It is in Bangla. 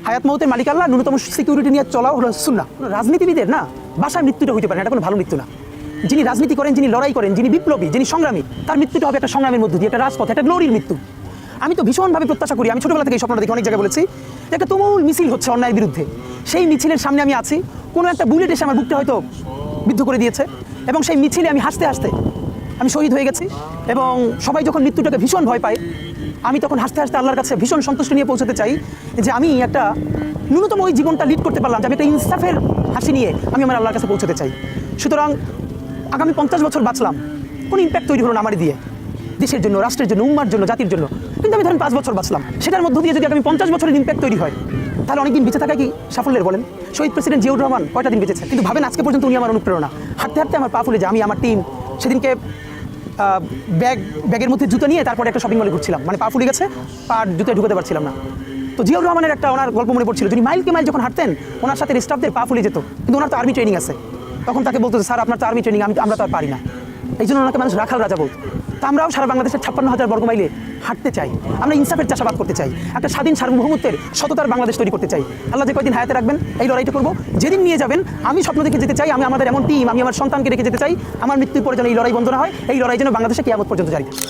হায়াত মৌতের মালিক আল্লাহ, ন্যূনতম সিকিউরিটি নিয়ে চলা হলো সুন্নাহ। রাজনীতিবিদের না বাসায় মৃত্যুটা হইতে পারে না, এটা কোনো ভালো মৃত্যু না। যিনি রাজনীতি করেন, যিনি লড়াই করেন, যিনি বিপ্লবী, যিনি সংগ্রামী, তার মৃত্যুটা হবে একটা সংগ্রামের মধ্য দিয়ে, একটা রাজপথ, একটা গ্লোরির মৃত্যু। আমি তো ভীষণভাবে প্রত্যাশা করি, আমি ছোটবেলা থেকে এই স্বপ্নটা দেখি, অনেক জায়গায় বলেছি যে একটা তুমুল মিছিল হচ্ছে অন্যায়ের বিরুদ্ধে, সেই মিছিলের সামনে আমি আছি, কোনো একটা বুলেট এসে আমার বুকটা হয়তো বিদ্ধ করে দিয়েছে, এবং সেই মিছিলে আমি হাসতে হাসতে আমি শহীদ হয়ে গেছি। এবং সবাই যখন মৃত্যুটাকে ভীষণ ভয় পায়, আমি তখন হাসতে হাসতে আল্লাহর কাছে ভীষণ সন্তুষ্টি নিয়ে পৌঁছতে চাই যে আমি একটা ন্যূনতম ওই জীবনটা লিড করতে পারলাম, যে আমি একটা ইনসাফের হাসি নিয়ে আমি আমার আল্লাহর কাছে পৌঁছতে চাই। সুতরাং আগামী 50 বছর বাঁচলাম, কোনো ইম্প্যাক্ট তৈরি হলো না আমার দিয়ে, দেশের জন্য, রাষ্ট্রের জন্য, উম্মার জন্য, জাতির জন্য। কিন্তু আমি ধরেন 5 বছর বাঁচলাম, সেটার মধ্য দিয়ে যদি আগামী 50 বছরের ইম্প্যাক্ট তৈরি হয়, তাহলে অনেকদিন বেঁচে থাকা কি সাফল্যের? বলেন, শহীদ প্রেসিডেন্ট জিয়াউর রহমান কয়টা দিন বেঁচেছেন, কিন্তু ভাবেন আজকে পর্যন্ত উনি আমার অনুপ্রেরণা। হাঁটতে হাঁটতে আমার পা ফুলে যায়। আমি আমার টিম সেদিনকে ব্যাগের মধ্যে জুতো নিয়ে তারপরে একটা শপিং মলে ঘুরছিলাম, মানে পা ফুলে গেছে, পা জুতোয় ঢুকাতে পারছিলাম না। তো জিয়াউর রহমানের একটা ওনার গল্প মনে পড়ছিল, যিনি মাইলকে মাইল যখন হাঁটতেন, ওনার সাথে স্টাফদের পা ফুলে যেত, কিন্তু ওনার তো আর্মি ট্রেনিং আছে। তখন তাকে বলতো যে স্যার আপনার তো আর্মি ট্রেনিং, আমরা তো আর পারি না। এই জন্য ওনাকে মানুষ রাখাল রাজা বলত। তা আমরাও সারা বাংলাদেশের 56,000 বর্গ মাইলে হাঁটতে চাই, আমরা ইনসাফের চাষাবাদ করতে চাই, একটা স্বাধীন সার্বভৌমত্বের সততার বাংলাদেশ তৈরি করতে চাই। আল্লাহ যে কয়দিন হায়াতে রাখবেন এই লড়াইটা করবো, যেদিন নিয়ে যাবেন আমি স্বপ্ন দেখে যেতে চাই, আমি আমাদের এমন টিম, আমি আমার সন্তানকে রেখে যেতে চাই, আমার মৃত্যুর পরে যেন এই লড়াই বন্ধ না হয়, এই লড়াই যেন বাংলাদেশে কিয়ামত পর্যন্ত জারি থাকে।